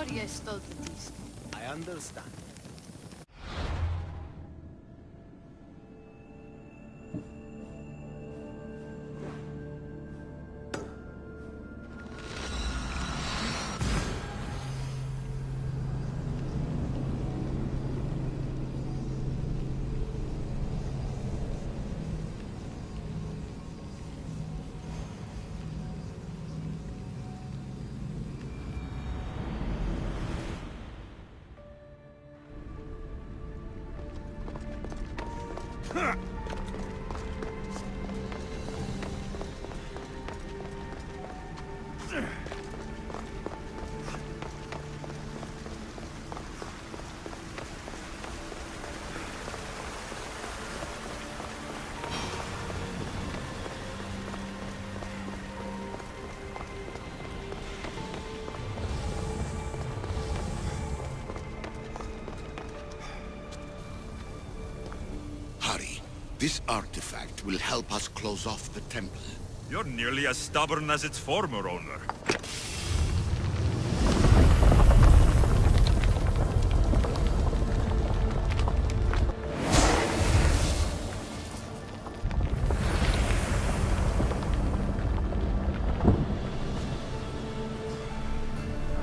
Historia jest to odbytiste. I understand. This artifact will help us close off the temple. You're nearly as stubborn as its former owner.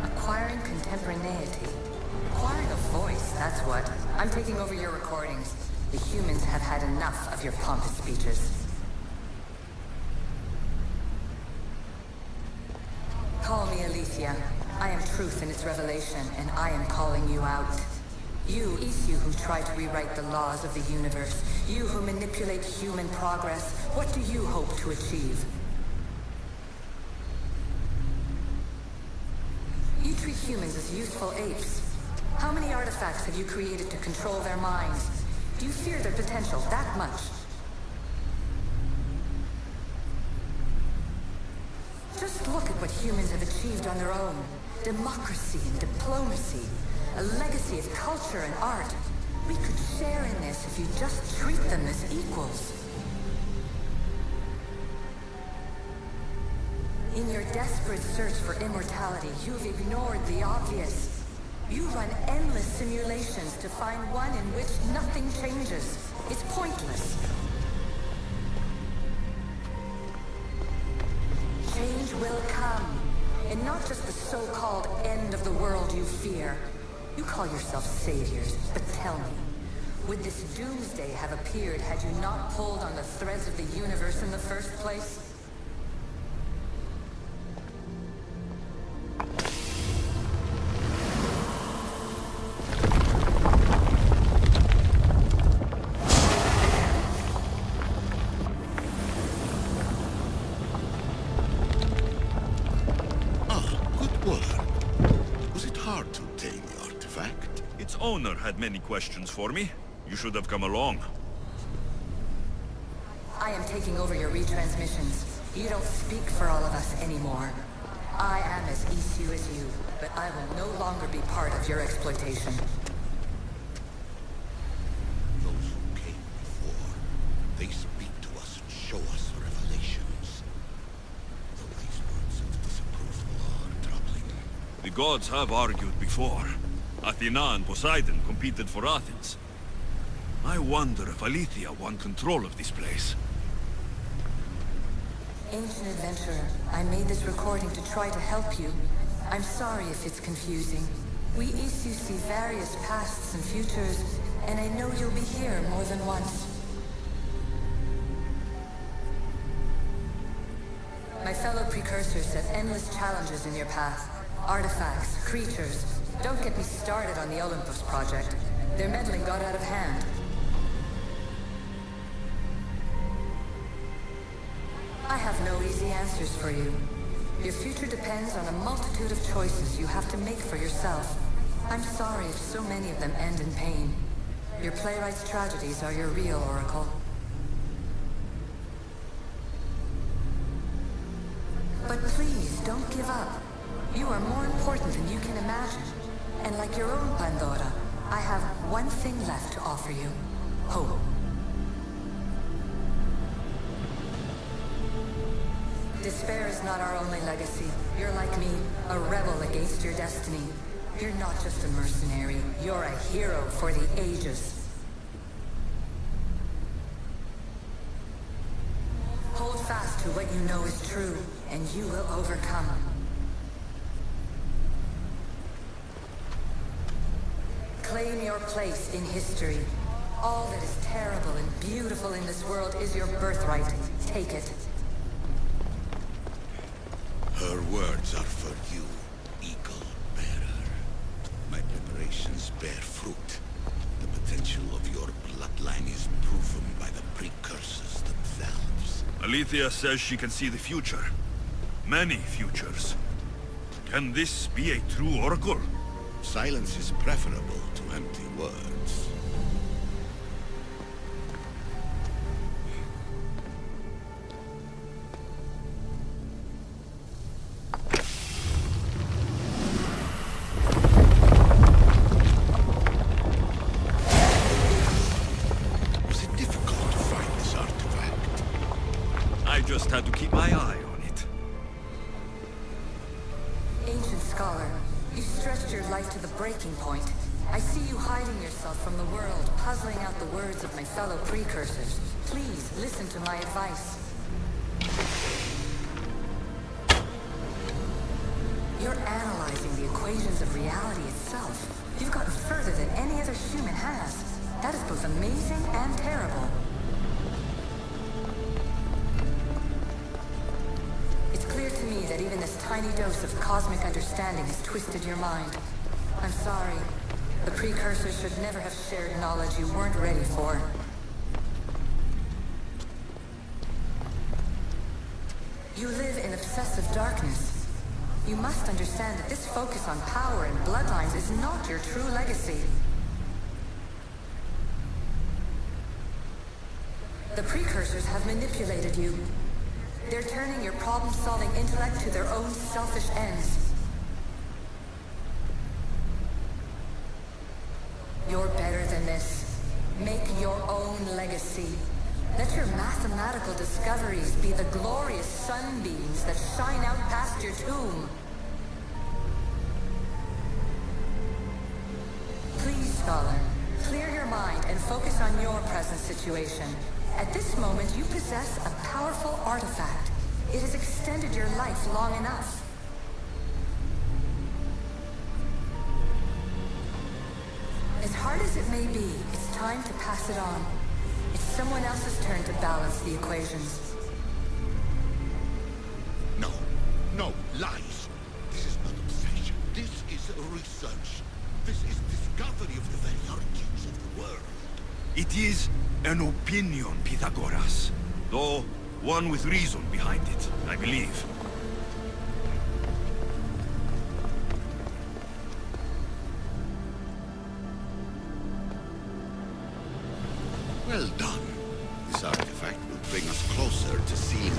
Acquiring contemporaneity. Acquiring a voice, that's what. I'm taking over your recordings. The humans have had enough of your pompous speeches. Call me Aletheia. I am truth in its revelation, and I am calling you out. You who try to rewrite the laws of the universe. You who manipulate human progress. What do you hope to achieve? You treat humans as useful apes. How many artifacts have you created to control their minds? Do you fear their potential that much? Just look at what humans have achieved on their own. Democracy and diplomacy. A legacy of culture and art. We could share in this if you just treat them as equals. In your desperate search for immortality, you've ignored the obvious. You run endless simulations to find one in which nothing changes. It's pointless. Change will come. And not just the so-called end of the world you fear. You call yourself saviors, but tell me, would this doomsday have appeared had you not pulled on the threads of the universe in the first place? Owner had many questions for me. You should have come along. I am taking over your retransmissions. You don't speak for all of us anymore. I am as issue as you, but I will no longer be part of your exploitation. Those who came before, they speak to us and show us revelations. Though these words of disapproval are troubling. The gods have argued before. Athena and Poseidon competed for Athens. I wonder if Aletheia won control of this place. Ancient adventurer, I made this recording to try to help you. I'm sorry if it's confusing. We issue see various pasts and futures, and I know you'll be here more than once. My fellow precursors set endless challenges in your path. Artifacts, creatures. Don't get me started on the Olympus project. Their meddling got out of hand. I have no easy answers for you. Your future depends on a multitude of choices you have to make for yourself. I'm sorry if so many of them end in pain. Your playwright's tragedies are your real oracle. But please, don't give up. You are more important than you can imagine. And like your own Pandora, I have one thing left to offer you. Hope. Despair is not our only legacy. You're like me, a rebel against your destiny. You're not just a mercenary, you're a hero for the ages. Hold fast to what you know is true, and you will overcome. Claim your place in history. All that is terrible and beautiful in this world is your birthright. Take it. Her words are for you, Eagle Bearer. My preparations bear fruit. The potential of your bloodline is proven by the precursors themselves. Alethea says she can see the future. Many futures. Can this be a true oracle? Silence is preferable to empty words. Was it difficult to find this artifact? I just had to keep my eye on it. Ancient scholar, you stretched your life to the breaking point. I see you hiding yourself from the world, puzzling out the words of my fellow precursors. Please, listen to my advice. You're analyzing the equations of reality itself. You've gotten further than any other human has. That is both amazing and terrible. It's clear to me that even this tiny dose of cosmic understanding has twisted your mind. I'm sorry. The precursors should never have shared knowledge you weren't ready for. You live in obsessive darkness. You must understand that this focus on power and bloodlines is not your true legacy. The precursors have manipulated you. They're turning your problem-solving intellect to their own selfish ends. You're better than this. Make your own legacy. Let your mathematical discoveries be the glorious sunbeams that shine out past your tomb. Please, scholar, clear your mind and focus on your present situation. At this moment, you possess a powerful artifact. It has extended your life long enough. As hard as it may be, it's time to pass it on. It's someone else's turn to balance the equations. No, no, lies. This is not obsession. This is research. This is discovery of the very origins of the world. It is an opinion, Pythagoras. Though one with reason behind it, I believe. Well done. This artifact will bring us closer to seeing it.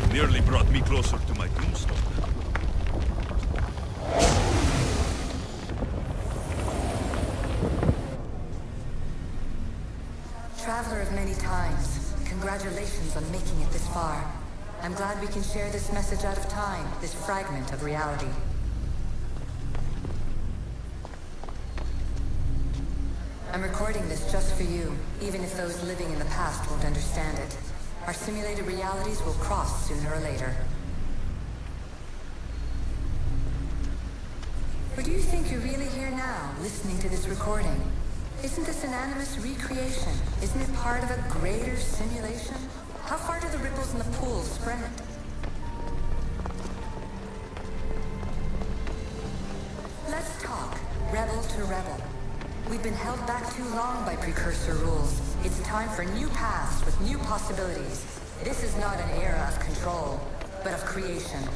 It nearly brought me closer to my tombstone. Traveler of many times, congratulations on making it this far. I'm glad we can share this message out of time, this fragment of reality. I'm recording this just for you, even if those living in the past won't understand it. Our simulated realities will cross sooner or later. Or do you think you're really here now, listening to this recording? Isn't this an animus recreation? Isn't it part of a greater simulation? How far do the ripples in the pool spread? Let's talk, rebel to rebel. We've been held back too long by precursor rules. It's time for new paths with new possibilities. This is not an era of control, but of creation.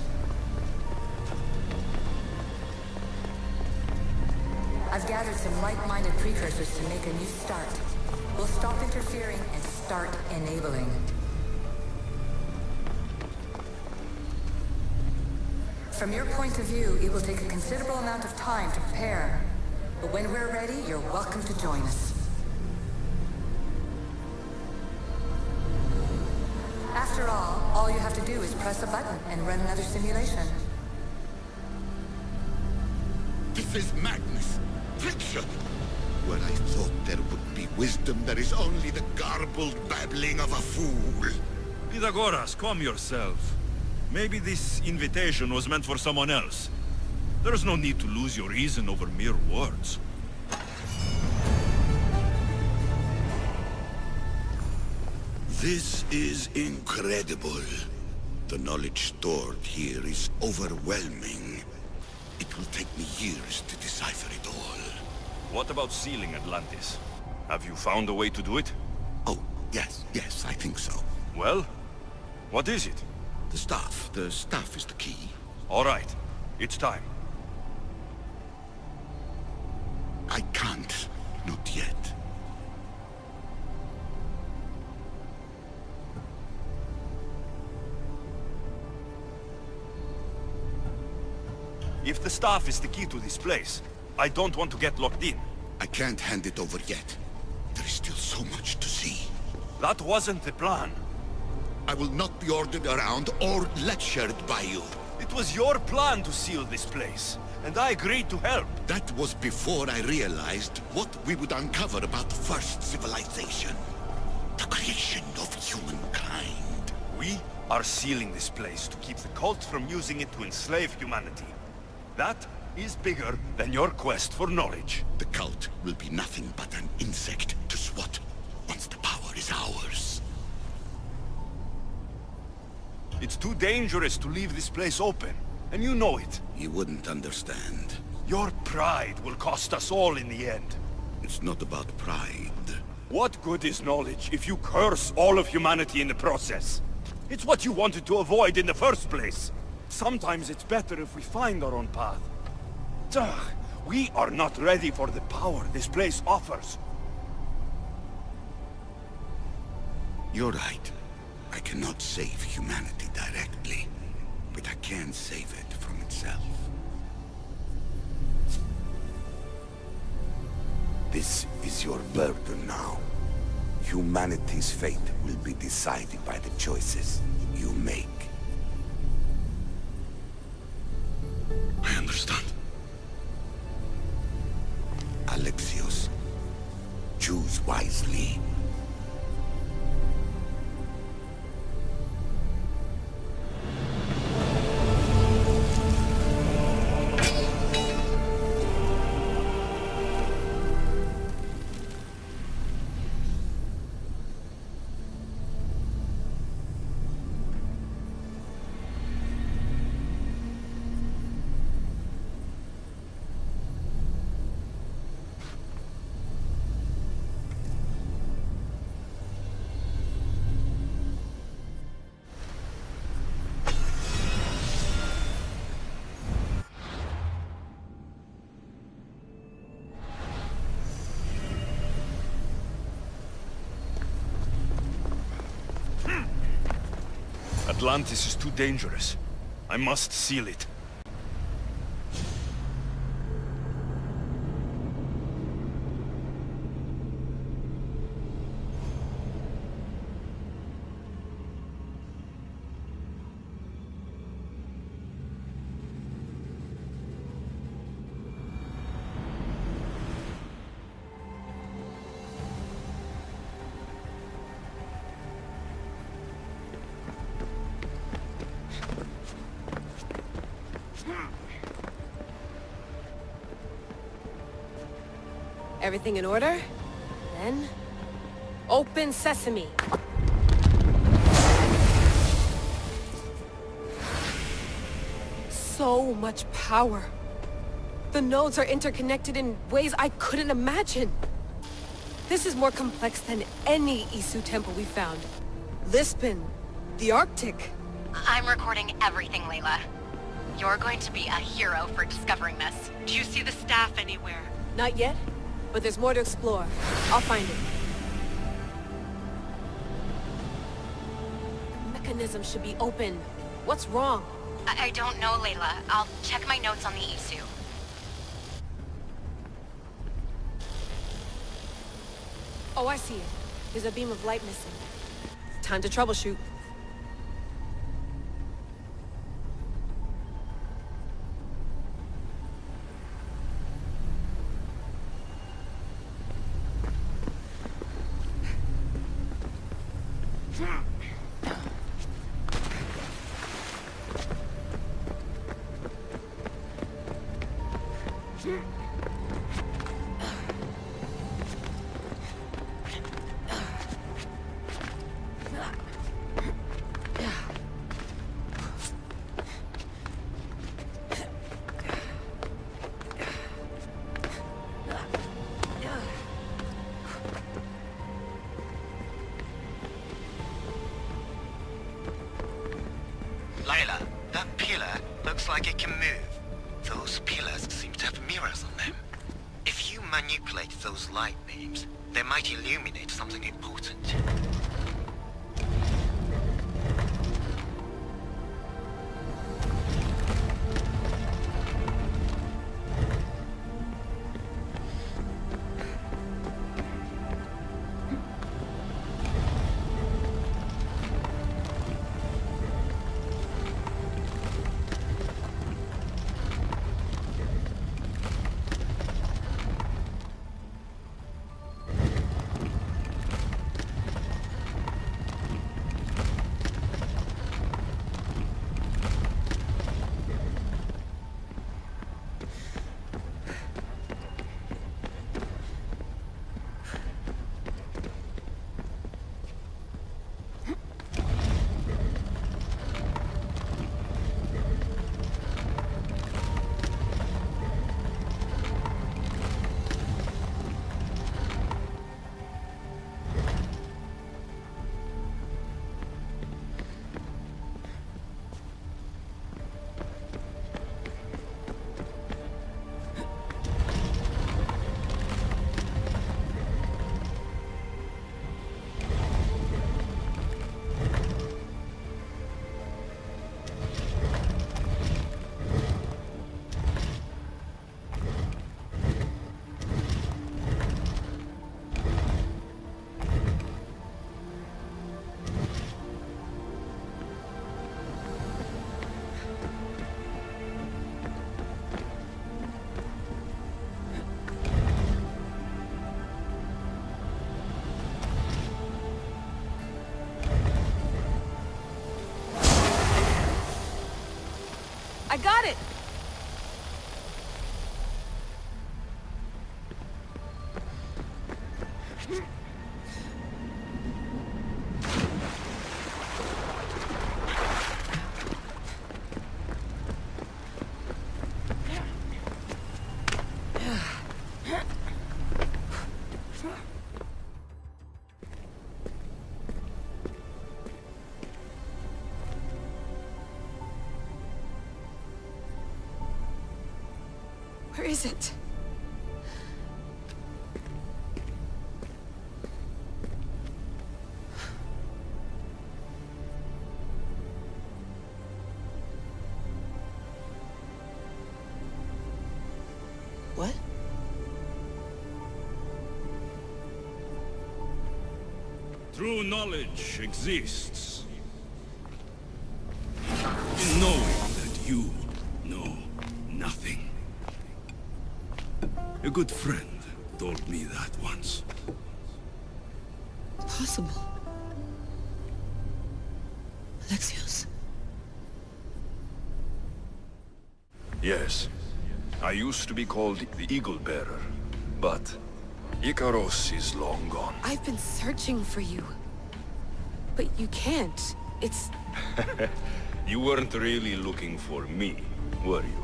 I've gathered some like-minded precursors to make a new start. We'll stop interfering and start enabling. From your point of view, it will take a considerable amount of time to prepare. But when we're ready, you're welcome to join us. After all you have to do is press a button and run another simulation. This is madness. Fiction. Where I thought there would be wisdom, there is only the garbled babbling of a fool. Pythagoras, calm yourself. Maybe this invitation was meant for someone else. There's no need to lose your reason over mere words. This is incredible. The knowledge stored here is overwhelming. It will take me years to decipher it all. What about sealing Atlantis? Have you found a way to do it? Oh, yes, I think so. Well, what is it? The staff is the key. All right, it's time. I can't, not yet. If the staff is the key to this place, I don't want to get locked in. I can't hand it over yet. There is still so much to see. That wasn't the plan. I will not be ordered around or lectured by you. It was your plan to seal this place, and I agreed to help. That was before I realized what we would uncover about the first civilization. The creation of humankind. We are sealing this place to keep the cult from using it to enslave humanity. That is bigger than your quest for knowledge. The cult will be nothing but an insect to swat once the power is ours. It's too dangerous to leave this place open, and you know it. You wouldn't understand. Your pride will cost us all in the end. It's not about pride. What good is knowledge if you curse all of humanity in the process? It's what you wanted to avoid in the first place. Sometimes it's better if we find our own path. Ugh, we are not ready for the power this place offers. You're right. I cannot save humanity directly, but I can save it from itself. This is your burden now. Humanity's fate will be decided by the choices you make. I understand. Alexios, choose wisely. Atlantis is too dangerous. I must seal it. Everything in order? Then... open sesame! So much power! The nodes are interconnected in ways I couldn't imagine! This is more complex than any Isu temple we found. Lisbon, the Arctic. I'm recording everything, Layla. You're going to be a hero for discovering this. Do you see the staff anywhere? Not yet, but there's more to explore. I'll find it. The mechanism should be open. What's wrong? I don't know, Layla. I'll check my notes on the Isu. Oh, I see it. There's a beam of light missing. Time to troubleshoot. Layla, that pillar looks like it can move. Those pillars seem to have mirrors on them. If you manipulate those light beams, they might illuminate something important. I got it! Where is it? What? True knowledge exists in knowing that you know nothing. A good friend told me that once. Possible. Alexios. Yes. I used to be called the Eagle Bearer, but Icaros is long gone. I've been searching for you. But you can't. It's... You weren't really looking for me, were you?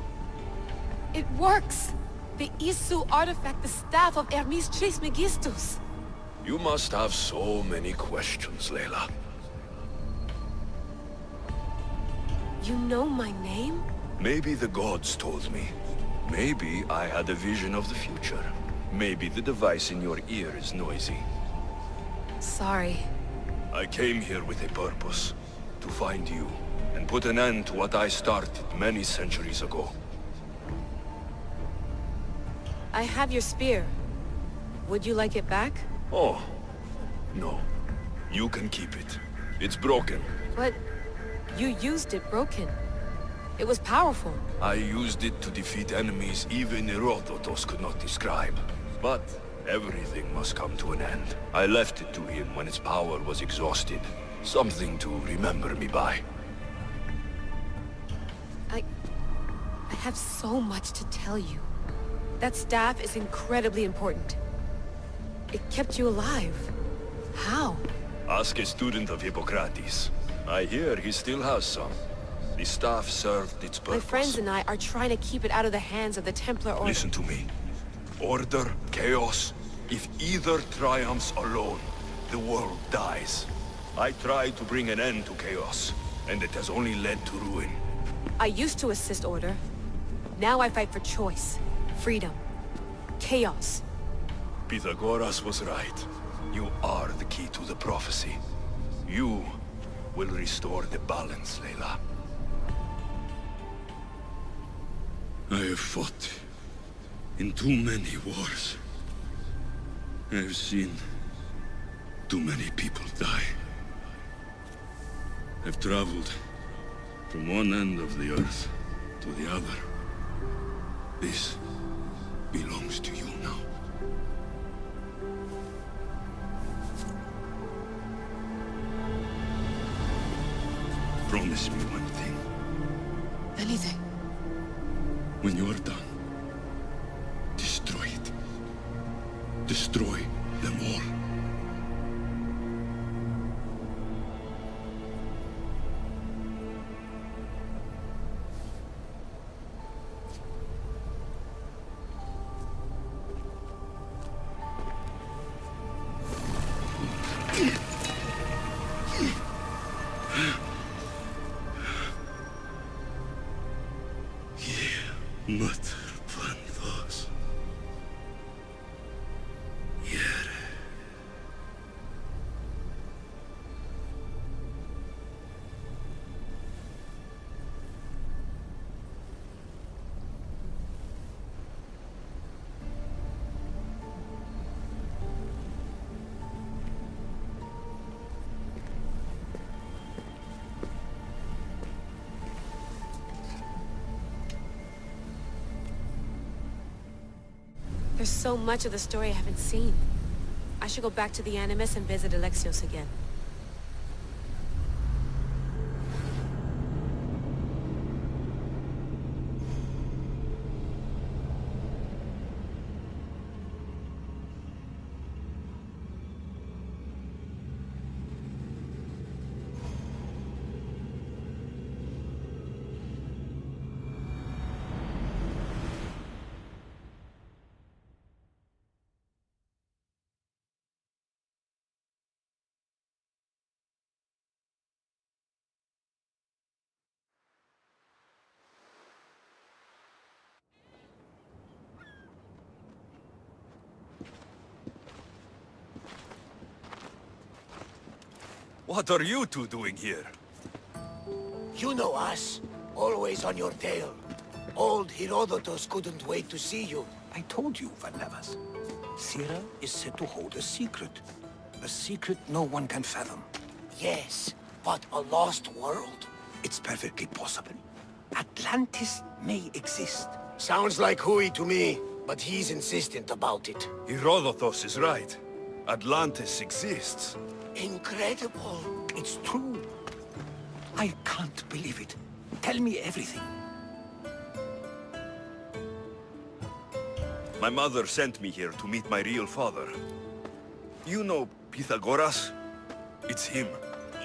It works! The Isu artifact, the staff of Hermes Trismegistus. You must have so many questions, Layla. You know my name? Maybe the gods told me. Maybe I had a vision of the future. Maybe the device in your ear is noisy. Sorry. I came here with a purpose. To find you, and put an end to what I started many centuries ago. I have your spear. Would you like it back? Oh. No. You can keep it. It's broken. But you used it broken. It was powerful. I used it to defeat enemies even Herodotus could not describe. But everything must come to an end. I left it to him when its power was exhausted. Something to remember me by. I have so much to tell you. That staff is incredibly important. It kept you alive. How? Ask a student of Hippocrates. I hear he still has some. The staff served its purpose. My friends and I are trying to keep it out of the hands of the Templar Order. Listen to me. Order, chaos. If either triumphs alone, the world dies. I tried to bring an end to chaos, and it has only led to ruin. I used to assist Order. Now I fight for choice, freedom, chaos. Pythagoras was right. You are the key to the prophecy. You will restore the balance, Layla. I have fought in too many wars. I have seen too many people die. I've traveled from one end of the earth to the other. This belongs to you now. Promise me one thing. Anything. When you are done, destroy it. Destroy them all. There's so much of the story I haven't seen. I should go back to the Animus and visit Alexios again. What are you two doing here? You know us. Always on your tail. Old Herodotus couldn't wait to see you. I told you, Varnavas. Sira is said to hold a secret. A secret no one can fathom. Yes, but a lost world? It's perfectly possible. Atlantis may exist. Sounds like Hui to me, but he's insistent about it. Herodotus is right. Atlantis exists. Incredible. It's true. I can't believe it. Tell me everything. My mother sent me here to meet my real father. You know Pythagoras? It's him.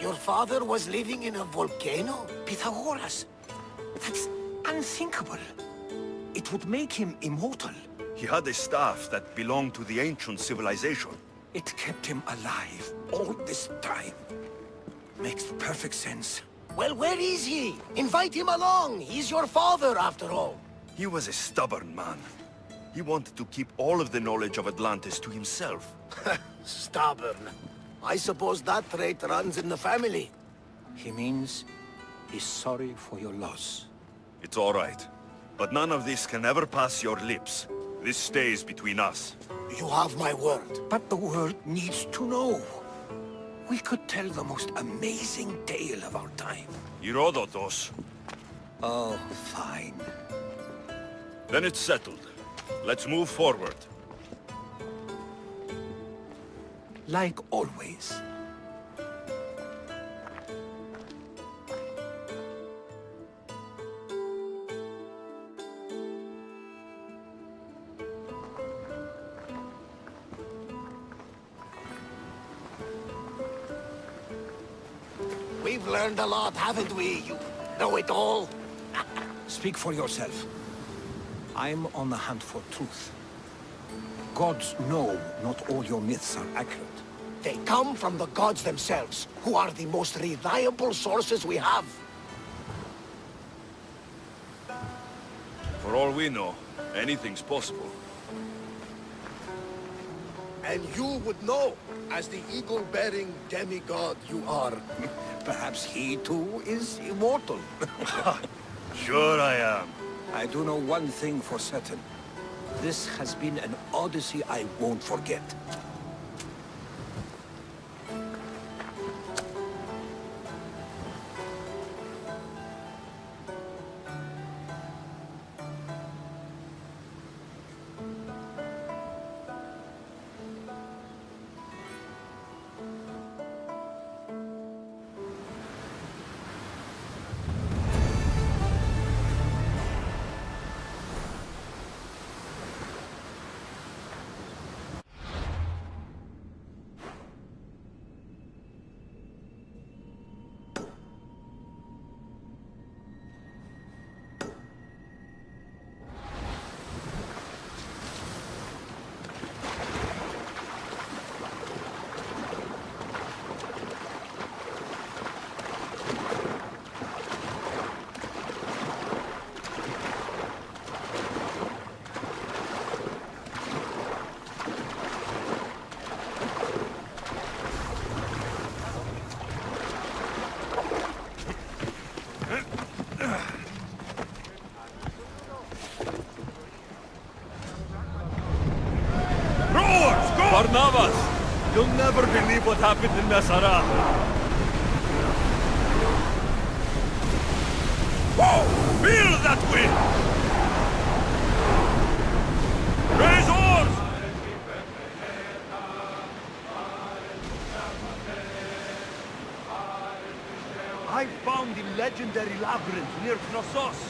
Your father was living in a volcano? Pythagoras. That's unthinkable. It would make him immortal. He had a staff that belonged to the ancient civilization. It kept him alive all this time. Makes perfect sense. Well, where is he? Invite him along. He's your father, after all. He was a stubborn man. He wanted to keep all of the knowledge of Atlantis to himself. Stubborn. I suppose that trait runs in the family. He means he's sorry for your loss. It's all right. But none of this can ever pass your lips. This stays between us. You have my word. But the world needs to know. We could tell the most amazing tale of our time. Herodotus. Oh, fine. Then it's settled. Let's move forward. Like always. We've learned a lot, haven't we? You know it all. Speak for yourself. I'm on the hunt for truth. Gods know not all your myths are accurate. They come from the gods themselves, who are the most reliable sources we have. For all we know, anything's possible. And you would know, as the eagle-bearing demigod you are. Perhaps he too is immortal. Sure I am. I do know one thing for certain. This has been an Odyssey I won't forget. Barnabas! You'll never believe what happened in Nasara. Whoa! Feel that wind! Raise oars! I found the legendary labyrinth near Knossos.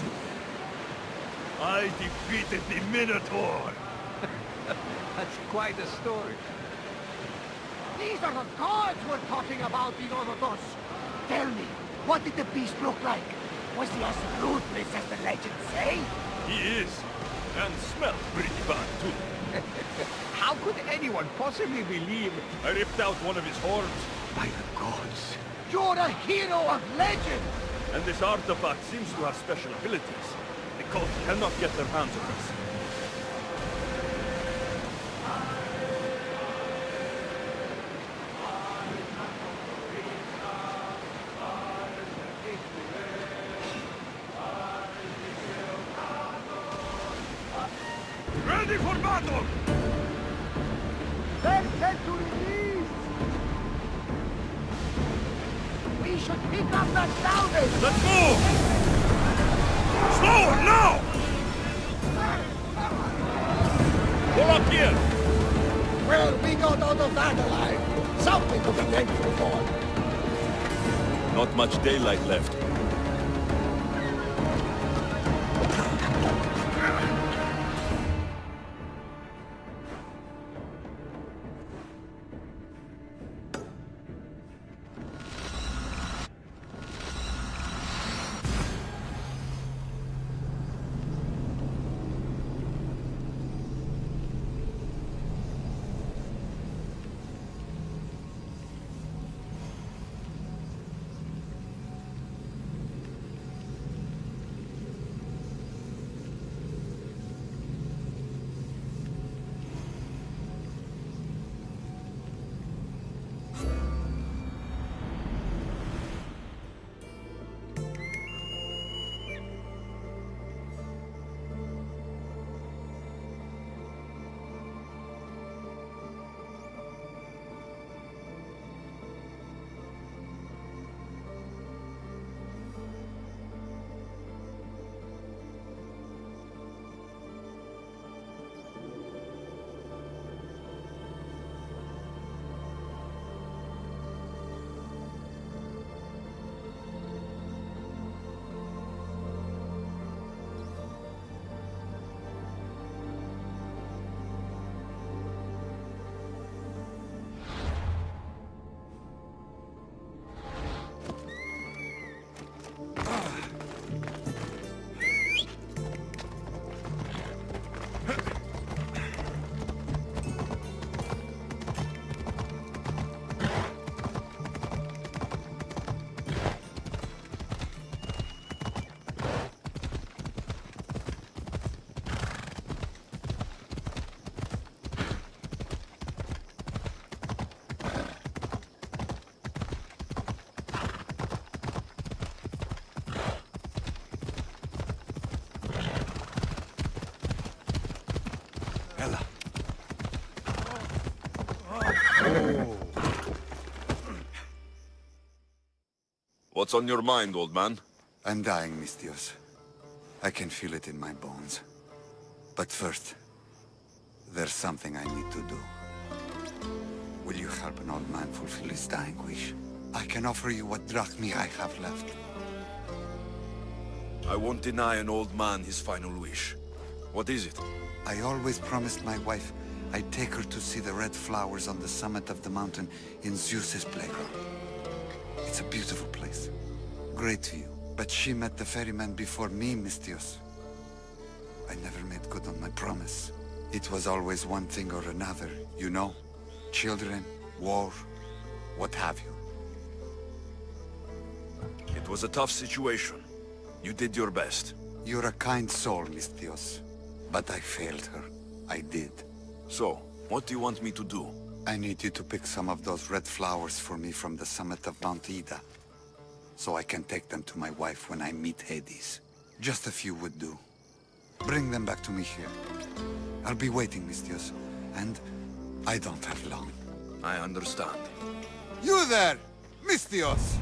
I defeated the Minotaur. That's quite a story. These are the gods we're talking about, Herodotus. Tell me, what did the beast look like? Was he as ruthless as the legends say? He is. And smells pretty bad, too. How could anyone possibly believe? I ripped out one of his horns. By the gods. You're a hero of legend! And this artifact seems to have special abilities. The cult cannot get their hands on us. Ready for battle! Let's head to release! We should pick up that salvage! Let's move! Slower, now! Pull up here! Well, we got out of that alive. Something to be thankful for. Not much daylight left. Ella. What's on your mind, old man? I'm dying, Mistios. I can feel it in my bones. But first, there's something I need to do. Will you help an old man fulfill his dying wish? I can offer you what drachmi I have left. I won't deny an old man his final wish. What is it? I always promised my wife I'd take her to see the red flowers on the summit of the mountain in Zeus's playground. It's a beautiful place. Great view. But she met the ferryman before me, Mistios. I never made good on my promise. It was always one thing or another, you know? Children, war, what have you. It was a tough situation. You did your best. You're a kind soul, Mistios. But I failed her. I did. So, what do you want me to do? I need you to pick some of those red flowers for me from the summit of Mount Ida, so I can take them to my wife when I meet Hades. Just a few would do. Bring them back to me here. I'll be waiting, Mistios, and I don't have long. I understand. You there, Mistios!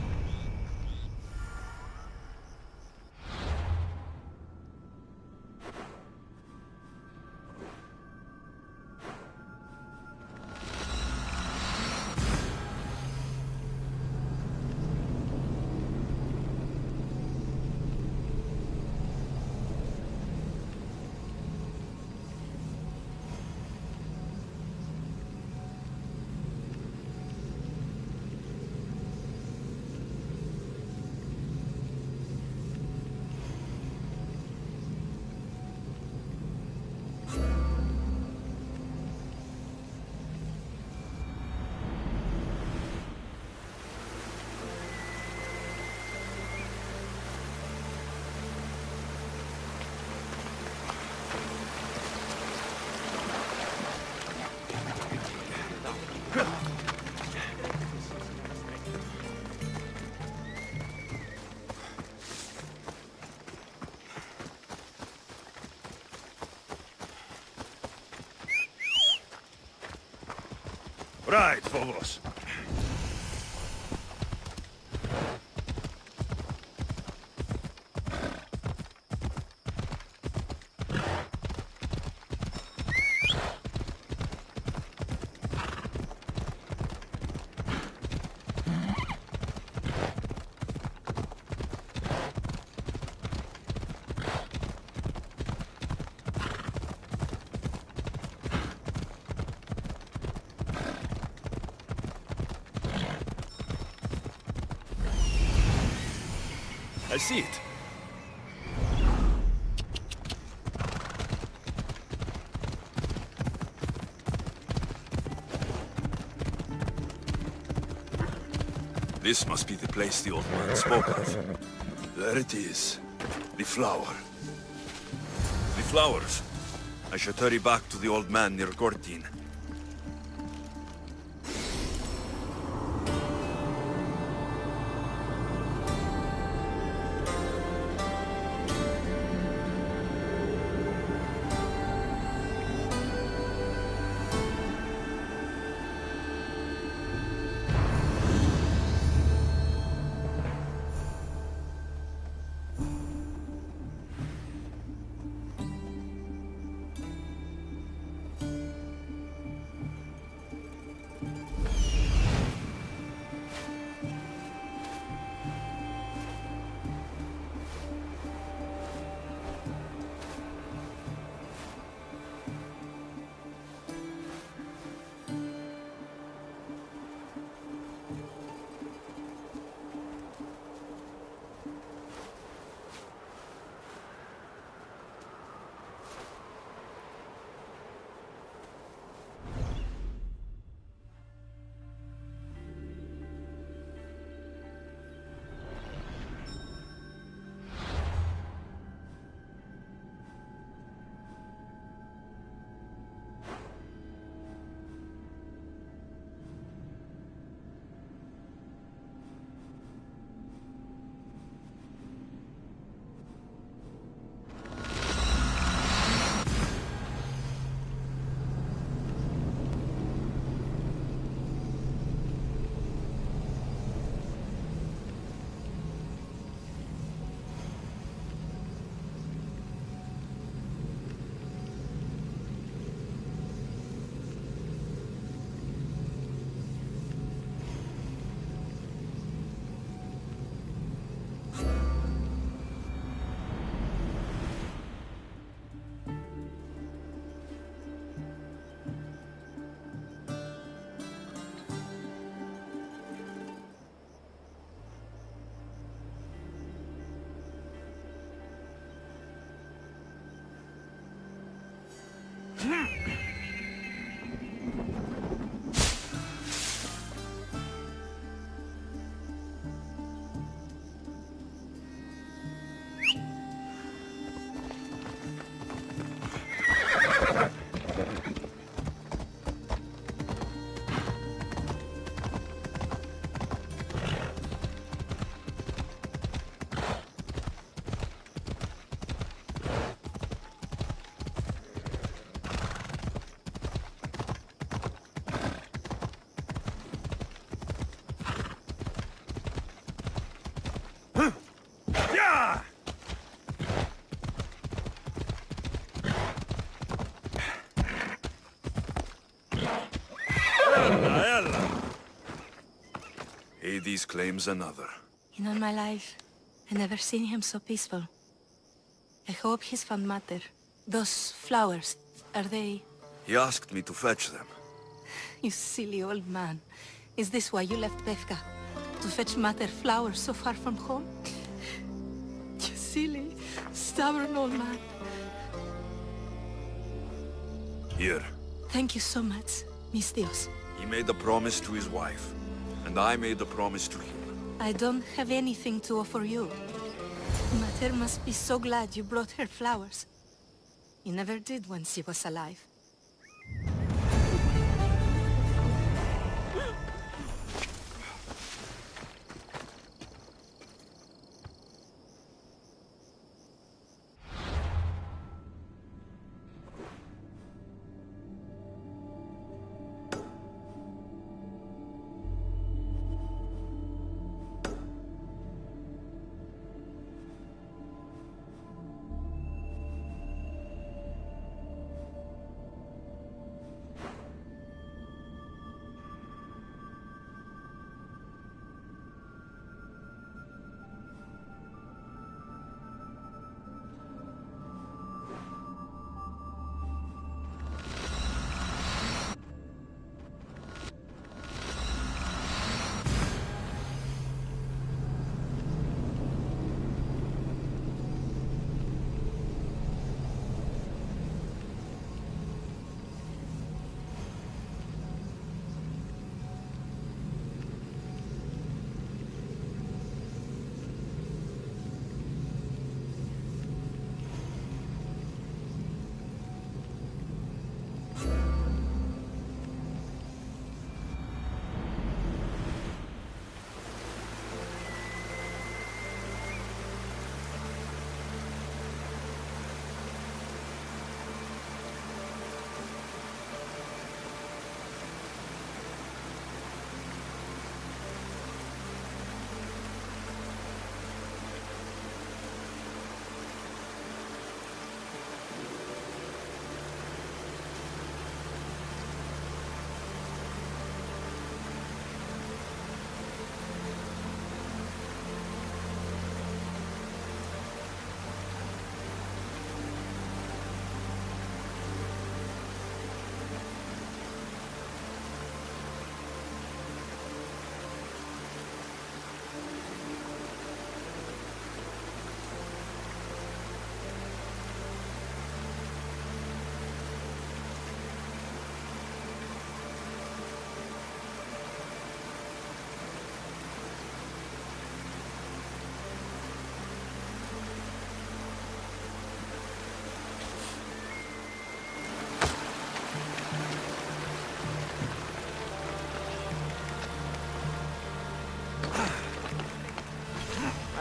Right, Phobos. I see it. This must be the place the old man spoke of. There it is. The flower. The flowers. I should hurry back to the old man near Gortyn. Ella! Hades claims another. In all my life, I never seen him so peaceful. I hope he's found matter. Those flowers, are they... He asked me to fetch them. You silly old man. Is this why you left Befka? To fetch matter flowers so far from home? You silly, stubborn old man. Here. Thank you so much, mis Dios. He made a promise to his wife, and I made a promise to him. I don't have anything to offer you. Mater must be so glad you brought her flowers. You never did when she was alive.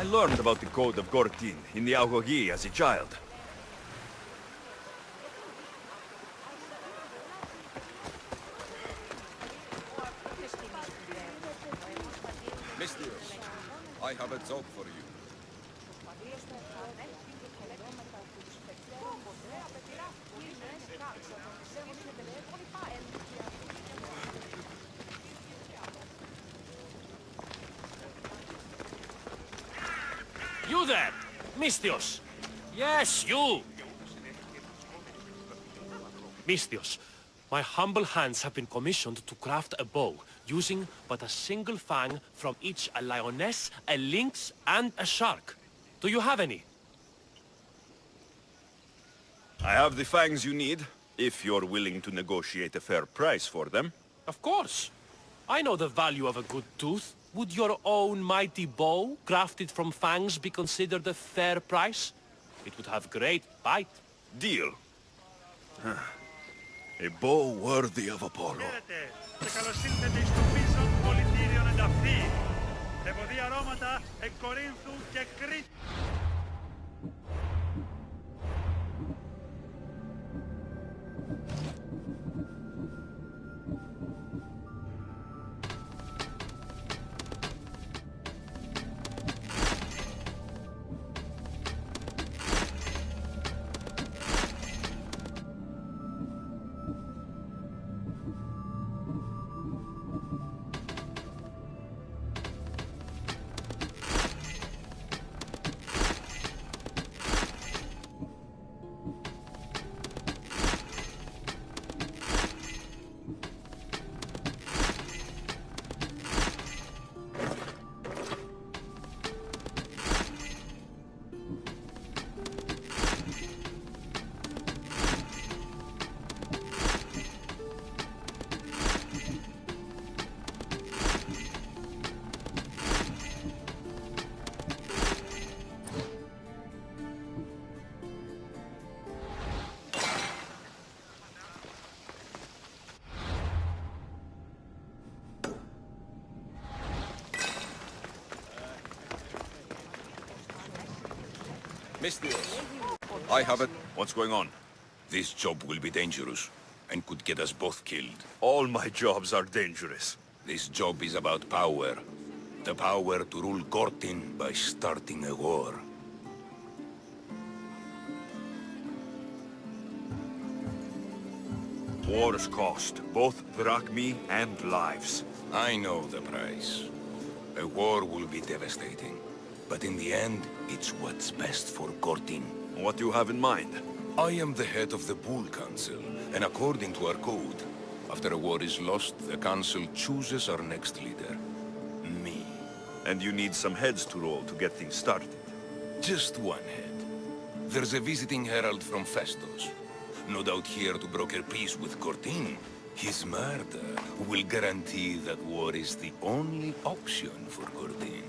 I learned about the Code of Gortin in the Augogi as a child. Mistios, I have a job for you. You there! Mistios! Yes, you! Mistios, my humble hands have been commissioned to craft a bow, using but a single fang from each a lioness, a lynx, and a shark. Do you have any? I have the fangs you need, if you're willing to negotiate a fair price for them. Of course. I know the value of a good tooth. Would your own mighty bow, crafted from fangs, be considered a fair price? It would have great bite. Deal. A bow worthy of Apollo. Χαίρετε και καλώς ήλθετε στο πίσω πολιτήριο ενταφή. Ευωδή αρώματα εκ Κορίνθου και Κρήτη. Mistios. I have it. What's going on? This job will be dangerous, and could get us both killed. All my jobs are dangerous. This job is about power. The power to rule Gortin by starting a war. Wars cost, both drachmi and lives. I know the price. A war will be devastating. But in the end, it's what's best for Gortin. What do you have in mind? I am the head of the Bull Council, and according to our code, after a war is lost, the Council chooses our next leader. Me. And you need some heads to roll to get things started. Just one head. There's a visiting herald from Festos. No doubt here to broker peace with Gortin. His murder will guarantee that war is the only option for Gortin.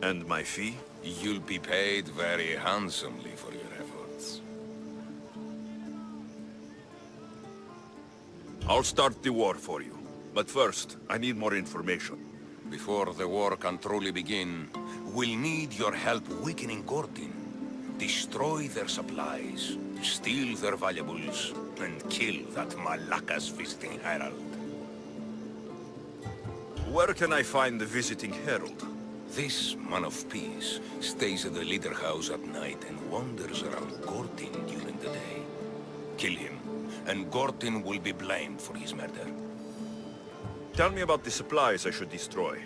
And my fee? You'll be paid very handsomely for your efforts. I'll start the war for you. But first, I need more information. Before the war can truly begin, we'll need your help weakening Gortin. Destroy their supplies, steal their valuables, and kill that Malaka's visiting herald. Where can I find the visiting herald? This man of peace stays at the leader house at night and wanders around Gortin during the day. Kill him, and Gortin will be blamed for his murder. Tell me about the supplies I should destroy.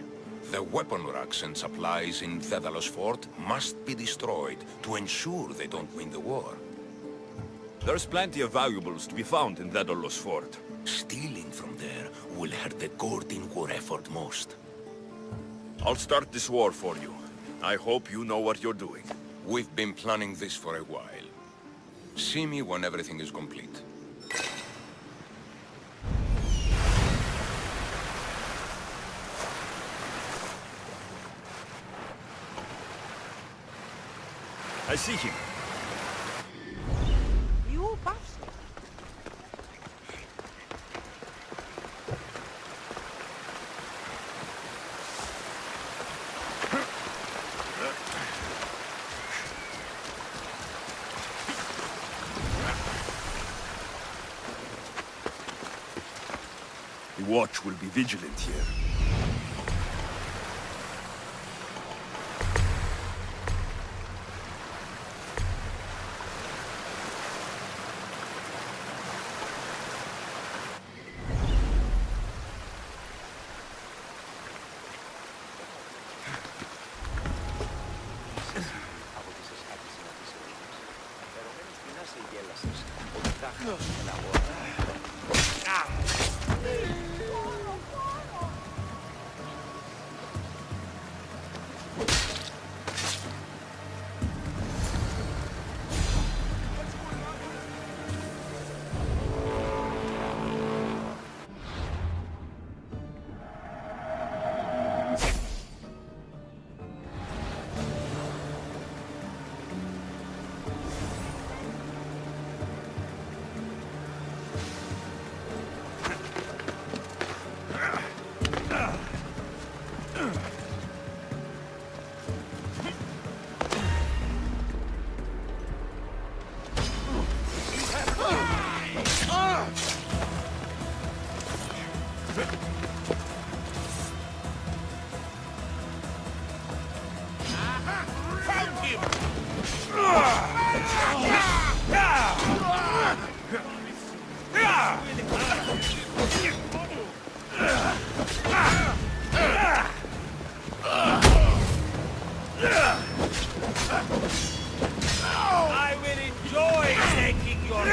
The weapon racks and supplies in Daedalus Fort must be destroyed to ensure they don't win the war. There's plenty of valuables to be found in Daedalus Fort. Stealing from there will hurt the Gortin war effort most. I'll start this war for you. I hope you know what you're doing. We've been planning this for a while. See me when everything is complete. I see him. You bastard! The watch will be vigilant here. I will enjoy taking your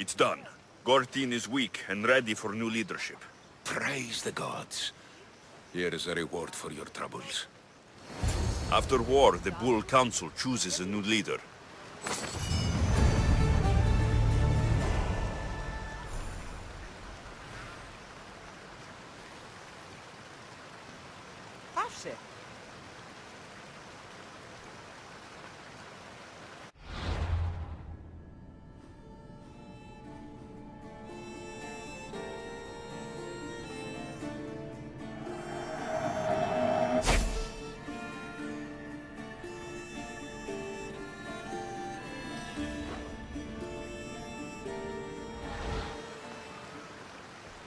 It's done. Gortine is weak and ready for new leadership. Praise the gods. Here is a reward for your troubles. After war, the Bull Council chooses a new leader. Patrzcie,